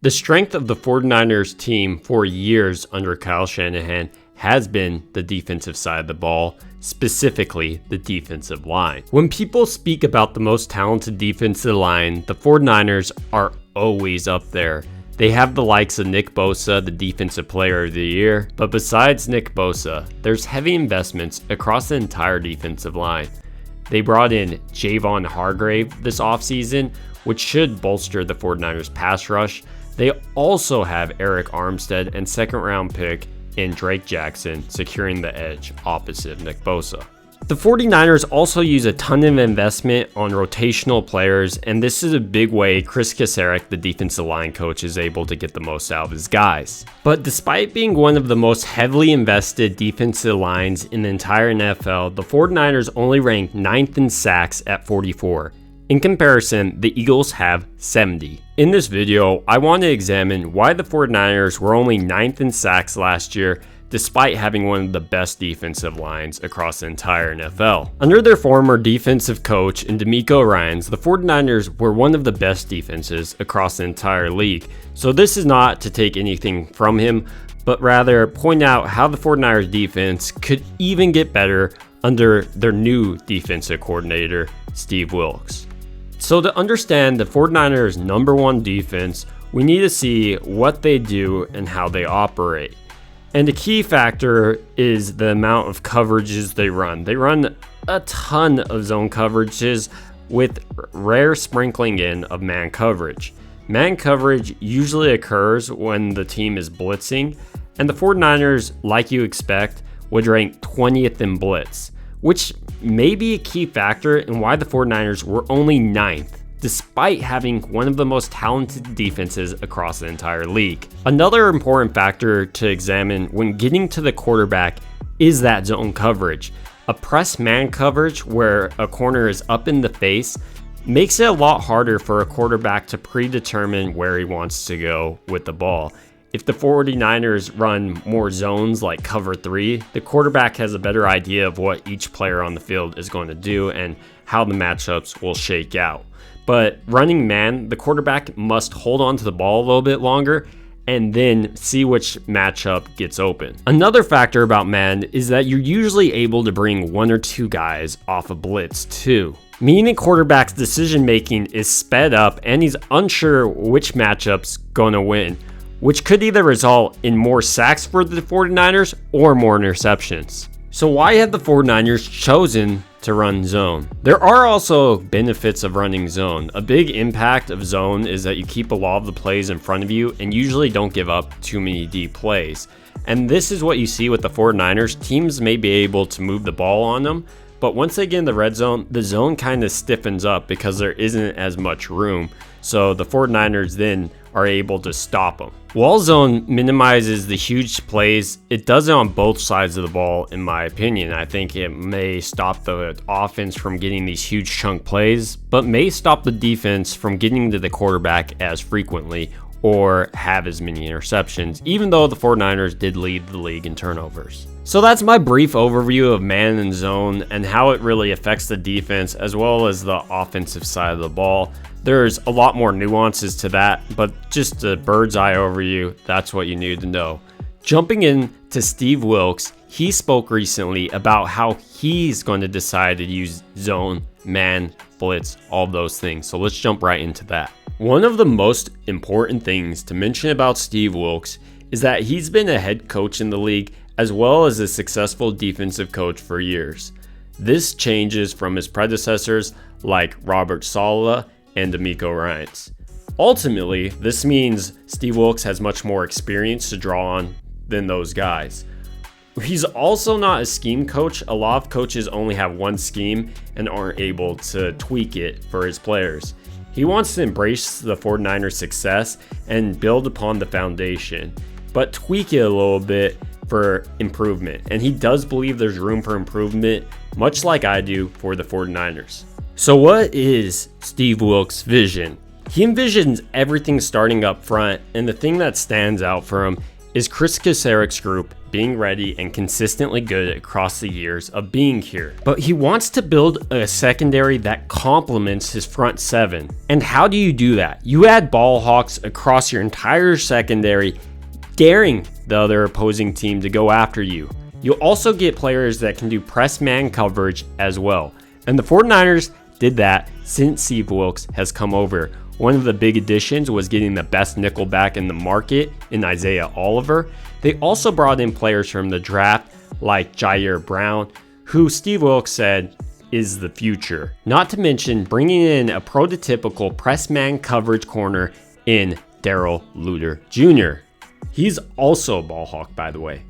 The strength of the 49ers team for years under Kyle Shanahan has been the defensive side of the ball, specifically the defensive line. When people speak about the most talented defensive line, the 49ers are always up there. They have the likes of Nick Bosa, the defensive player of the year, but besides Nick Bosa, there's heavy investments across the entire defensive line. They brought in Javon Hargrave this offseason, which should bolster the 49ers pass rush. They also have Eric Armstead and second round pick in Drake Jackson securing the edge opposite Nick Bosa. The 49ers also use a ton of investment on rotational players, and this is a big way Chris Kasarik, the defensive line coach, is able to get the most out of his guys. But despite being one of the most heavily invested defensive lines in the entire NFL, the 49ers only rank 9th in sacks at 44. In comparison, the Eagles have 70. In this video, I want to examine why the 49ers were only 9th in sacks last year, despite having one of the best defensive lines across the entire NFL. Under their former defensive coach in DeMeco Ryans, the 49ers were one of the best defenses across the entire league. So this is not to take anything from him, but rather point out how the 49ers defense could even get better under their new defensive coordinator, Steve Wilks. So to understand the 49ers' number one defense, we need to see what they do and how they operate. And a key factor is the amount of coverages they run. They run a ton of zone coverages with rare sprinkling in of man coverage. Man coverage usually occurs when the team is blitzing, and the 49ers, like you expect, would rank 20th in blitz, which may be a key factor in why the 49ers were only 9th, despite having one of the most talented defenses across the entire league. Another important factor to examine when getting to the quarterback is that zone coverage. A press man coverage where a corner is up in the face makes it a lot harder for a quarterback to predetermine where he wants to go with the ball. If the 49ers run more zones like cover 3, the quarterback has a better idea of what each player on the field is going to do and how the matchups will shake out. But running man, the quarterback must hold on to the ball a little bit longer and then see which matchup gets open. Another factor about man is that you're usually able to bring one or two guys off a blitz too, meaning quarterback's decision making is sped up and he's unsure which matchup's going to win, which could either result in more sacks for the 49ers or more interceptions. So why have the 49ers chosen to run zone? There are also benefits of running zone. A big impact of zone is that you keep a lot of the plays in front of you and usually don't give up too many deep plays. And this is what you see with the 49ers. Teams may be able to move the ball on them, but once they get in the red zone, the zone kind of stiffens up because there isn't as much room. So the 49ers then are able to stop them. While zone minimizes the huge plays, it does it on both sides of the ball, in my opinion. I think it may stop the offense from getting these huge chunk plays, but may stop the defense from getting to the quarterback as frequently or have as many interceptions, even though the 49ers did lead the league in turnovers. So that's my brief overview of man and zone and how it really affects the defense as well as the offensive side of the ball. There's a lot more nuances to that, but just a bird's eye overview, that's what you need to know. Jumping in to Steve Wilks, he spoke recently about how he's going to decide to use zone, man, blitz, all those things. So let's jump right into that. One of the most important things to mention about Steve Wilks is that he's been a head coach in the league as well as a successful defensive coach for years. This changes from his predecessors like Robert Saleh and DeMeco Ryans. Ultimately, this means Steve Wilks has much more experience to draw on than those guys. He's also not a scheme coach. A lot of coaches only have one scheme and aren't able to tweak it for his players. He wants to embrace the 49ers' success and build upon the foundation, but tweak it a little bit for improvement. And he does believe there's room for improvement, much like I do for the 49ers. So what is Steve Wilks' vision? He envisions everything starting up front, and the thing that stands out for him is Chris Kaceric's group being ready and consistently good across the years of being here. But he wants to build a secondary that complements his front seven. And how do you do that? You add ball hawks across your entire secondary, daring the other opposing team to go after you. You'll also get players that can do press man coverage as well. And the 49ers did that since Steve Wilks has come over. One of the big additions was getting the best nickelback in the market in Isaiah Oliver. They also brought in players from the draft like Jair Brown, who Steve Wilks said is the future. Not to mention bringing in a prototypical press man coverage corner in Darrell Luter Jr. He's also a ball hawk, by the way.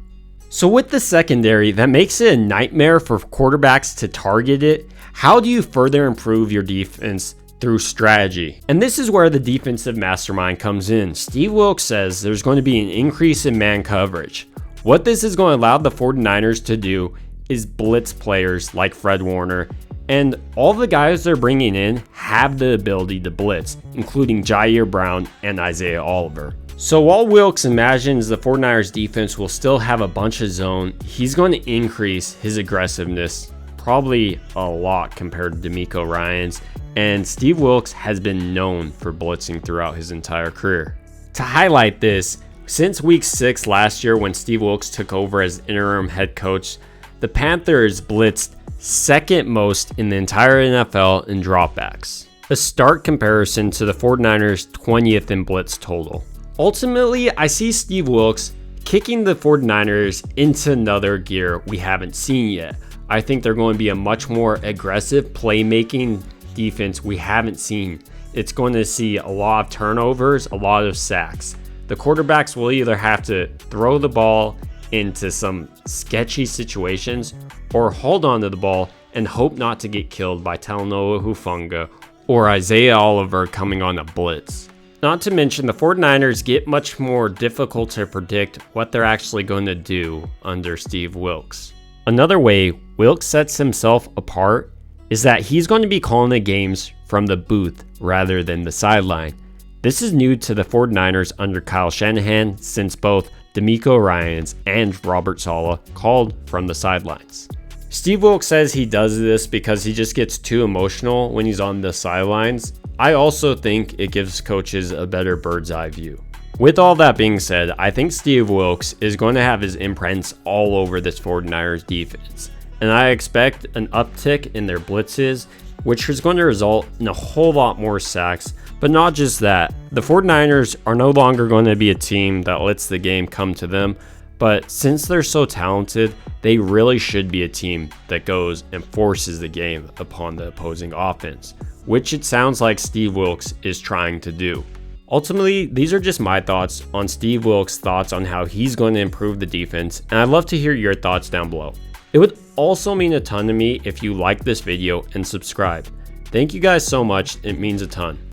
So with the secondary, that makes it a nightmare for quarterbacks to target it. How do you further improve your defense? Through strategy. And this is where the defensive mastermind comes in. Steve Wilks says there's going to be an increase in man coverage. What this is going to allow the 49ers to do is blitz players like Fred Warner, and all the guys they're bringing in have the ability to blitz, including Jair Brown and Isaiah Oliver. So while Wilks imagines the 49ers defense will still have a bunch of zone, he's going to increase his aggressiveness probably a lot compared to DeMeco Ryans, and Steve Wilks has been known for blitzing throughout his entire career. To highlight this, since week 6 last year when Steve Wilks took over as interim head coach, the Panthers blitzed second most in the entire NFL in dropbacks. A stark comparison to the 49ers 20th in blitz total. Ultimately, I see Steve Wilks kicking the 49ers into another gear we haven't seen yet. I think they're going to be a much more aggressive playmaking defense we haven't seen. It's going to see a lot of turnovers, a lot of sacks. The quarterbacks will either have to throw the ball into some sketchy situations or hold on to the ball and hope not to get killed by Talanoa Hufanga or Isaiah Oliver coming on a blitz. Not to mention the 49ers get much more difficult to predict what they're actually going to do under Steve Wilks. Another way Wilks sets himself apart is that he's going to be calling the games from the booth rather than the sideline. This is new to the 49ers under Kyle Shanahan, since both DeMeco Ryans and Robert Saleh called from the sidelines. Steve Wilks says he does this because he just gets too emotional when he's on the sidelines. I also think it gives coaches a better bird's eye view. With all that being said, I think Steve Wilks is going to have his imprints all over this 49ers defense, and I expect an uptick in their blitzes, which is going to result in a whole lot more sacks. But not just that, the 49ers are no longer going to be a team that lets the game come to them, but since they're so talented, they really should be a team that goes and forces the game upon the opposing offense, which it sounds like Steve Wilks is trying to do. Ultimately, these are just my thoughts on Steve Wilks' thoughts on how he's going to improve the defense, and I'd love to hear your thoughts down below. It would also mean a ton to me if you like this video and subscribe. Thank you guys so much, it means a ton.